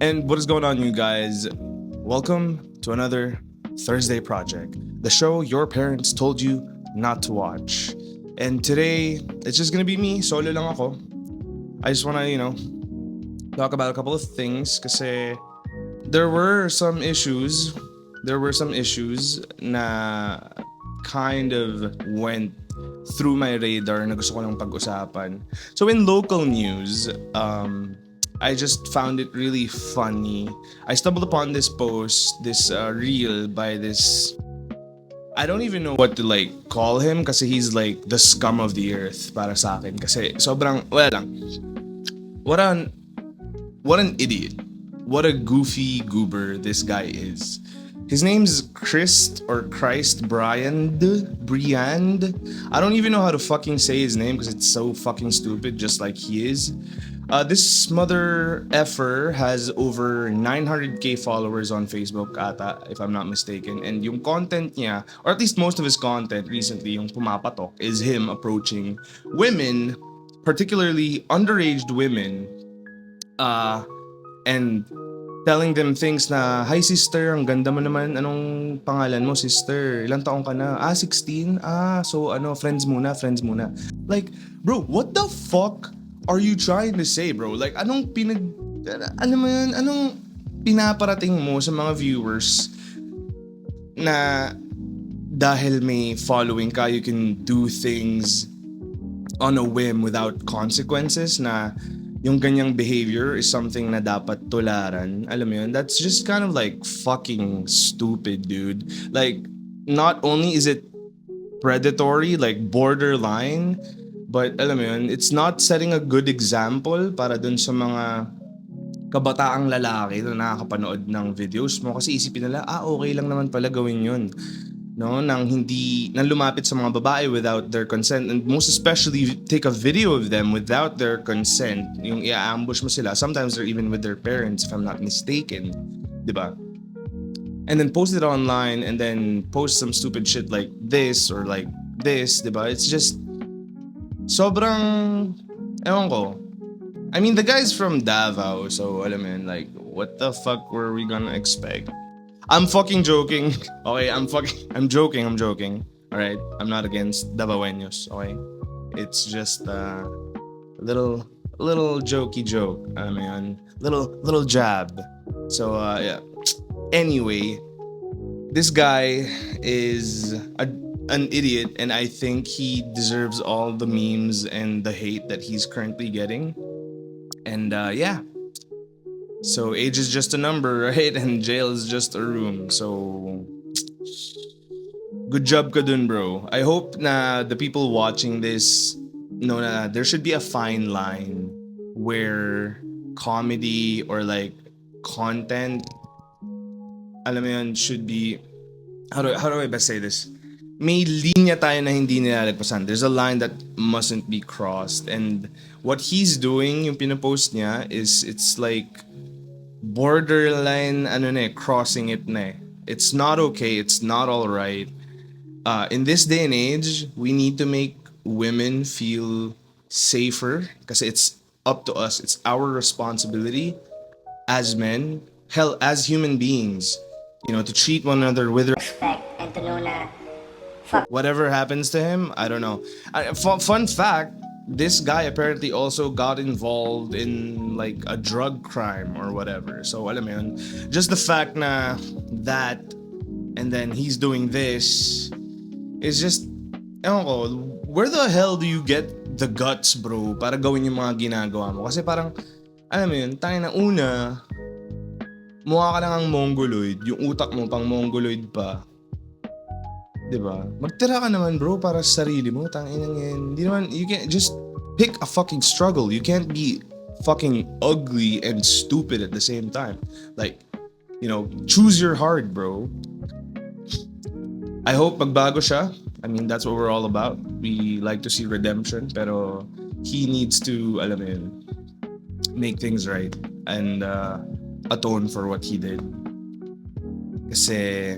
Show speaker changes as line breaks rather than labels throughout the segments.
And what is going on, you guys? Welcome to another Thursday Project, the show your parents told you not to watch. And today, it's just gonna be me, solo lang ako. I just wanna, talk about a couple of things kasi there were some issues. There were some issues na kind of went through my radar na gusto ko lang pag-usapan. So in local news, I just found it really funny. I stumbled upon this post, this reel by this. I don't even know what to call him kasi he's like the scum of the earth para sa akin. Kasi sobrang, wala lang. What an idiot. What a goofy goober this guy is. His name's Christ Briand. I don't even know how to fucking say his name because it's so fucking stupid, just like he is. This mother effer has over 900k followers on Facebook ata, if I'm not mistaken. And yung content niya, or at least most of his content recently, yung pumapatok, is him approaching women, particularly underage women, and telling them things na, "Hi sister, ang ganda mo naman. Anong pangalan mo, sister? Ilang taong ka na? 16? So friends muna. Like, bro, what the fuck are you trying to say, bro? Like, anong pinaparating mo sa mga viewers na dahil may following ka, you can do things on a whim without consequences na yung ganyang behavior is something na dapat tularan. Alam mo yun? That's just kind of like fucking stupid, dude. Like, not only is it predatory, like borderline, but alam mo yun, it's not setting a good example para dun sa mga kabataang lalaki na nakakapanood ng videos mo kasi isipin nila, okay lang naman pala gawin yun. No, nang lumapit sa mga babae without their consent, and most especially take a video of them without their consent, yung i-ambush mo sila, sometimes they're even with their parents if I'm not mistaken, diba? And then post it online and then post some stupid shit like this or like this, diba? It's just sobrang, ewan ko. I mean, the guy's from Davao, so alam mo yun, like, what the fuck were we gonna expect? I'm fucking joking. Okay, I'm joking. Alright? I'm not against Davaoenos, okay? It's just a little jokey joke. Alam mo yun? Little jab. So, yeah. Anyway, this guy is an idiot, and I think he deserves all the memes and the hate that he's currently getting. And, yeah. So age is just a number, right? And jail is just a room. So good job ka dun, bro. I hope na the people watching this know na there should be a fine line where comedy or like content, alam mo yun, should be, how do I best say this? May linya tayo na hindi nilalagpasan. There's a line that mustn't be crossed. And what he's doing, yung pinopost niya, is it's like borderline crossing it na. It's not okay, it's not all right. In this day and age, we need to make women feel safer kasi it's up to us. It's our responsibility as men, hell, as human beings, to treat one another with
respect and to know na
whatever happens to him. I don't know. Fun fact, this guy apparently also got involved in like a drug crime or whatever. So alam mo yun, just the fact na that and then he's doing this is just, ewan ko, where the hell do you get the guts, bro, para gawin yung mga ginagawa mo? Kasi parang, alam mo yun, tayo na una, mukha ka lang ang mongoloid, yung utak mo pang mongoloid pa. Diba? Magtira ka naman, bro, para sa sarili mo. Tanginang yan. Hindi naman, you can't just pick a fucking struggle. You can't be fucking ugly and stupid at the same time. Like, choose your heart, bro. I hope magbago siya. I mean, that's what we're all about. We like to see redemption, pero he needs to, alam mo yun, make things right and atone for what he did. Kasi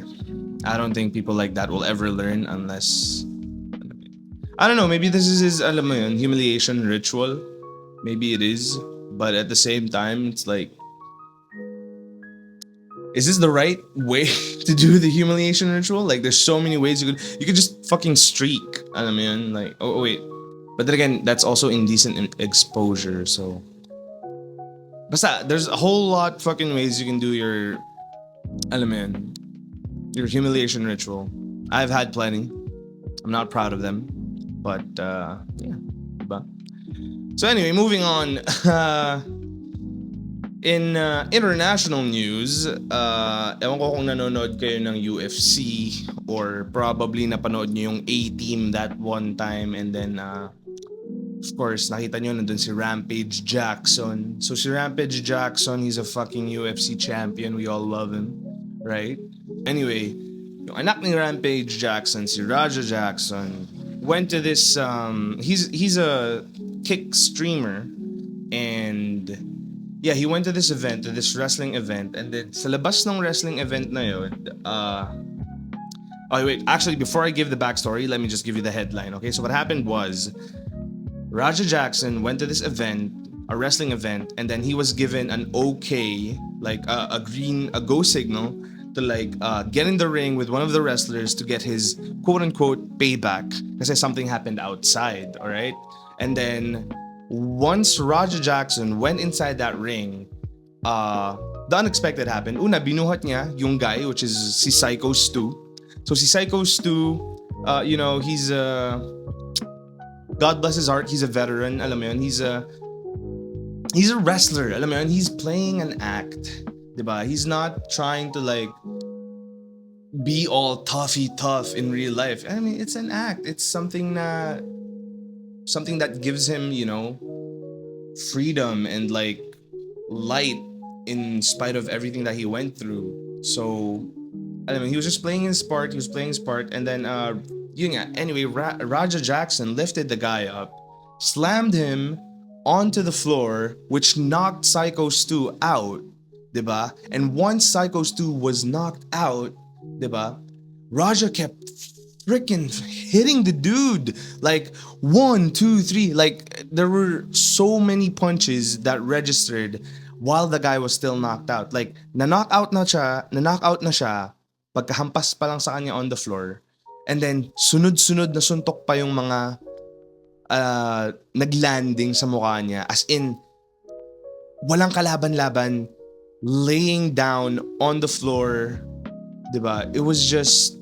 I don't think people like that will ever learn unless, I don't know, maybe this is his, alam mo yun, humiliation ritual. Maybe it is. But at the same time, it's like, is this the right way to do the humiliation ritual? Like, there's so many ways you could just fucking streak. Alam mo yun? Like, oh wait. But then again, that's also indecent exposure. So, basta, there's a whole lot fucking ways you can do your, alam mo yun, your humiliation ritual. I've had plenty. I'm not proud of them, but yeah. Diba? So anyway, moving on. In international news, ewan ko kung nanonood kayo ng UFC or probably napanood nyo yung A-Team that one time, and then of course nakita nyo nandun si Rampage Jackson. So si Rampage Jackson, he's a fucking UFC champion. We all love him, right? Anyway, yung anak ni Rampage Jackson, si Raja Jackson, went to this he's a kick streamer, and yeah, he went to this event, to this wrestling event, and then sa labas ng wrestling event na yun, oh wait, actually before I give the backstory, let me just give you the headline, okay? So what happened was, Raja Jackson went to this event, a wrestling event, and then he was given an okay, like a go signal to like get in the ring with one of the wrestlers to get his quote unquote payback kasi something happened outside, alright? And then once Raja Jackson went inside that ring, the unexpected happened. Una, binuhat niya yung guy, which is si Psycho Stu. So si Psycho Stu, you know, he's God bless his heart, he's a veteran, alam mo yun, he's a wrestler, alam mo yun, he's playing an act, diba? He's not trying to like be all tough in real life. I mean, it's an act. It's something that gives him, you know, freedom and like light in spite of everything that he went through. So, I mean, he was just playing his part. And then, anyway, Raja Jackson lifted the guy up, slammed him onto the floor, which knocked Psycho Stu out, diba? And once Psycho Stu was knocked out, diba, Raja kept freaking hitting the dude like 1, 2, 3. Like there were so many punches that registered while the guy was still knocked out. Like na-knock out na siya pagkahampas pa lang sa kanya on the floor. And then sunod-sunod na suntok pa yung mga naglanding sa mukha niya. As in, walang kalaban-laban, laying down on the floor. Diba? It was just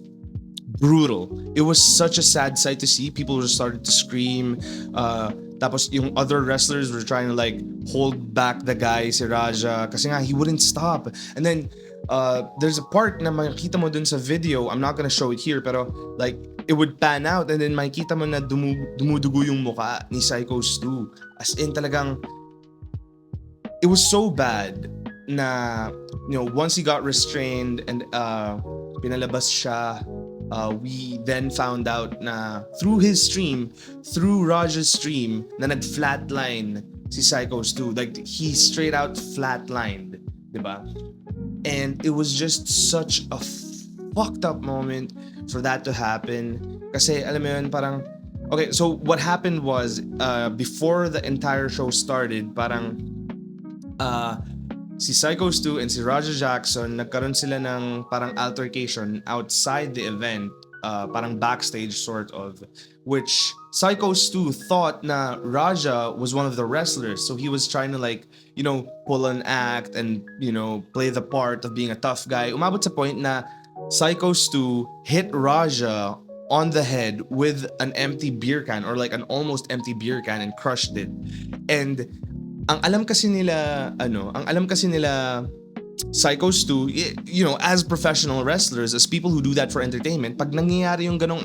brutal. It was such a sad sight to see. People just started to scream. Tapos yung other wrestlers were trying to like hold back the guy, si Raja, kasi nga he wouldn't stop. And then there's a part na makikita mo dun sa video. I'm not gonna show it here, pero like it would pan out and then makikita mo na dumudugo yung mukha ni Psycho Stu. As in talagang it was so bad na, you know, once he got restrained and pinalabas siya, we then found out na through Raja's stream, na nag-flatline si Psycho Stu. Like, he straight out flatlined, diba? And it was just such a fucked up moment for that to happen. Kasi, alam mo yun, parang, okay, so what happened was, before the entire show started, parang, si Psycho Stu and si Raja Jackson, nagkaroon sila ng parang altercation outside the event, parang backstage sort of, which Psycho Stu thought na Raja was one of the wrestlers, so he was trying to like, you know, pull an act and, you know, play the part of being a tough guy. Umabot sa point na Psycho Stu hit Raja on the head with an empty beer can, or like an almost empty beer can, and crushed it. And ang alam kasi nila Psycho Stu, you know, as professional wrestlers, as people who do that for entertainment, pag nangyayari yung ganong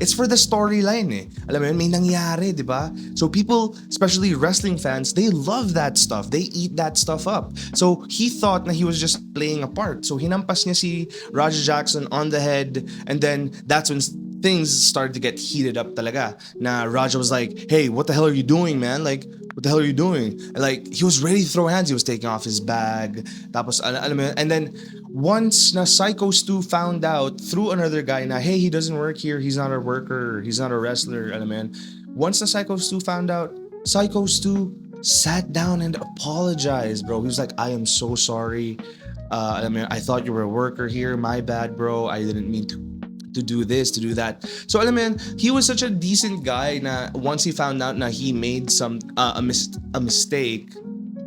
it's for the storyline eh. Alam mo yun, may nangyayari, di ba? So people, especially wrestling fans, they love that stuff. They eat that stuff up. So he thought na he was just playing a part. So hinampas niya si Raja Jackson on the head, and then that's when things started to get heated up talaga. Na Raja was like, hey, what the hell are you doing, man? Like, what the hell are you doing? And like, he was ready to throw hands. He was taking off his bag. Tapos, alam mo yun, and then once na Psycho Stu found out through another guy na, hey, he doesn't work here. He's not a worker. He's not a wrestler. Alam mo yun. Once na Psycho Stu found out, Psycho Stu sat down and apologized, bro. He was like, I am so sorry. Alam mo yun, I thought you were a worker here. My bad, bro. I didn't mean to do this, to do that. So alam mo yun, he was such a decent guy na once he found out na he made a mistake,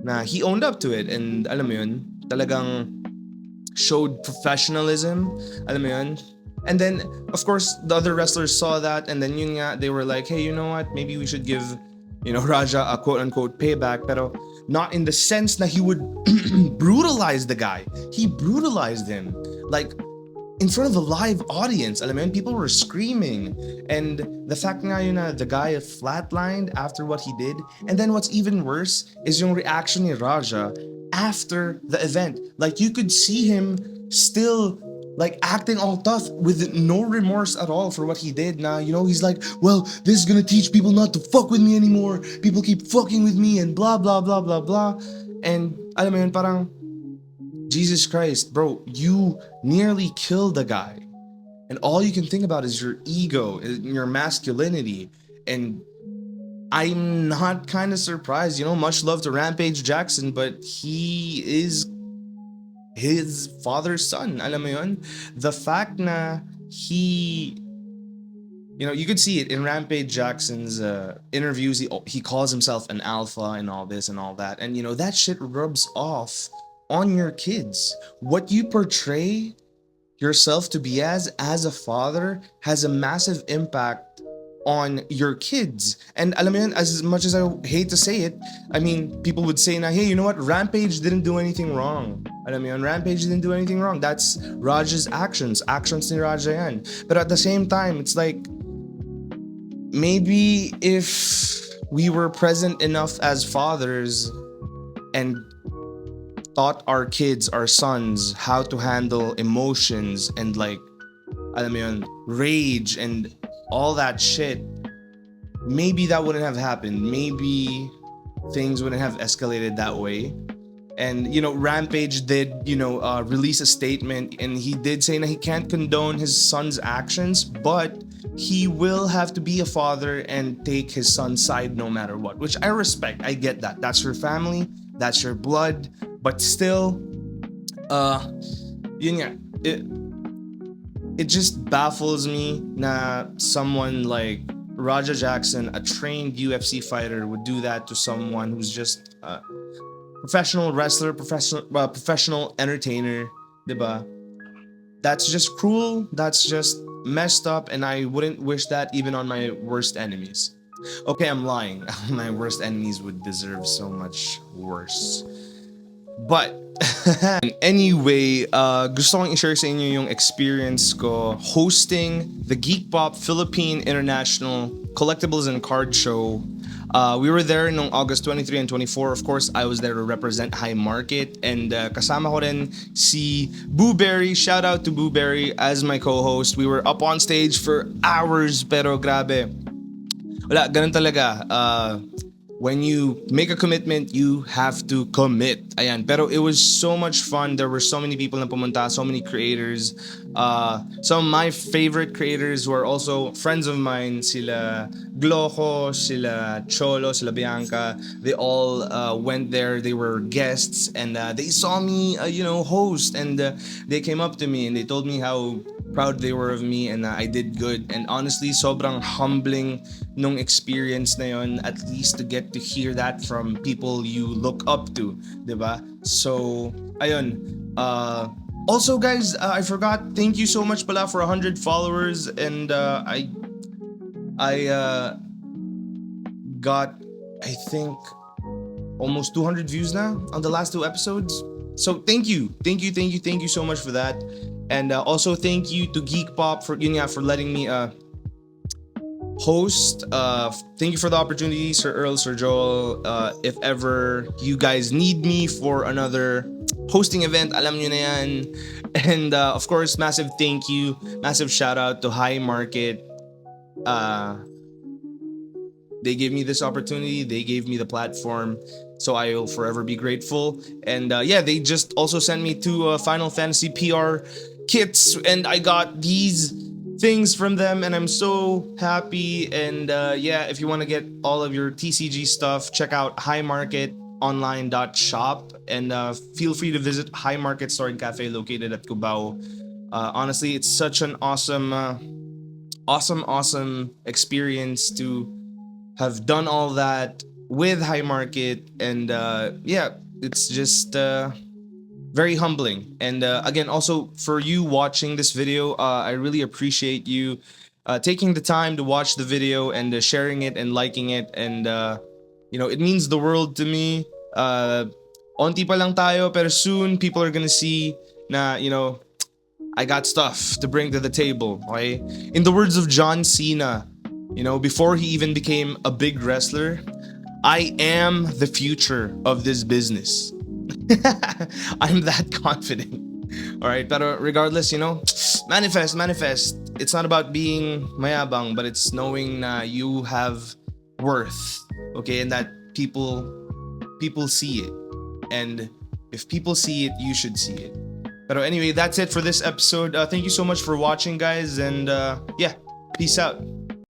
na he owned up to it, and alam mo yun, talagang showed professionalism. Alam mo yun? And then, of course, the other wrestlers saw that, and then yun nga, they were like, hey, you know what? Maybe we should give, Raja a quote-unquote payback, pero not in the sense that he would brutalize the guy. He brutalized him. Like, in front of a live audience. Alam mo yun, people were screaming. And the fact nga yun na the guy flatlined after what he did. And then what's even worse is yung reaction ni Raja after the event. Like, you could see him still like acting all tough with no remorse at all for what he did. Now, he's like, well, this is gonna teach people not to fuck with me anymore. People keep fucking with me and blah, blah, blah, blah, blah. And alam mo yun, parang, Jesus Christ, bro, you nearly killed a guy. And all you can think about is your ego, your masculinity. And I'm not kind of surprised, much love to Rampage Jackson, but he is his father's son. Alam mo yun? The fact na he, you could see it in Rampage Jackson's interviews. He calls himself an alpha and all this and all that. And, that shit rubs off on your kids. What you portray yourself to be as a father has a massive impact on your kids. And alam mo yun, as much as I hate to say it, I mean, people would say na, hey, you know what? Rampage didn't do anything wrong. Alam mo yun, Rampage didn't do anything wrong. That's Raja's actions. Actions ni Raja yan. But at the same time, it's like, maybe if we were present enough as fathers and taught our kids, our sons, how to handle emotions and like, alam mo yun, rage and all that shit, maybe that wouldn't have happened. Maybe things wouldn't have escalated that way. And, Rampage did, release a statement, and he did say that he can't condone his son's actions, but he will have to be a father and take his son's side no matter what, which I respect. I get that. That's your family. That's your blood. But still, yun nga, it just baffles me na someone like Raja Jackson, a trained UFC fighter, would do that to someone who's just a professional wrestler, professional entertainer, diba? That's just cruel. That's just messed up, and I wouldn't wish that even on my worst enemies. Okay, I'm lying. My worst enemies would deserve so much worse. But anyway, gusto kong i-share sa inyo yung experience ko hosting the Geek Pop Philippine International Collectibles and Card Show. We were there in August 23 and 24. Of course, I was there to represent High Market, and kasama ko rin si Booberry. Shout out to Booberry as my co-host. We were up on stage for hours, pero grabe. Wala, ganun talaga. When you make a commitment, you have to commit. Ayan. Pero it was so much fun. There were so many people na pumunta, so many creators. Some of my favorite creators were also friends of mine. Sila Gloco, sila Cholo, sila Bianca. They all went there. They were guests, and they saw me, host. And they came up to me and they told me how proud they were of me, and I did good. And honestly, sobrang humbling nung experience na yon, at least to get to hear that from people you look up to, diba? So, ayun. Also, guys, I forgot, thank you so much pala for 100 followers, and I got, I think, almost 200 views now on the last 2 episodes. So thank you so much for that. And also thank you to Geek Pop for letting me host. Thank you for the opportunity, Sir Earl, Sir Joel. If ever you guys need me for another hosting event, alam nyo na yan. And of course, massive thank you, massive shout out to High Market. They gave me this opportunity. They gave me the platform. So I will forever be grateful. And they just also sent me 2 Final Fantasy PR kits, and I got these things from them, and I'm so happy. And if you want to get all of your TCG stuff, check out High Market online.shop, and feel free to visit High Market Store and Cafe located at Cubao. Honestly, it's such an awesome experience to have done all that with High Market, and yeah, it's just very humbling. And again, also for you watching this video, I really appreciate you taking the time to watch the video and sharing it and liking it. And it means the world to me. Onti pa lang tayo, pero soon people are gonna see na, I got stuff to bring to the table. Okay, in the words of John Cena, before he even became a big wrestler, I am the future of this business. I'm that confident. All right, but regardless, manifest. It's not about being mayabang, but it's knowing that you have worth. Okay, and that people see it, and if people see it, you should see it. But anyway, that's it for this episode. Thank you so much for watching, guys, and yeah, peace out.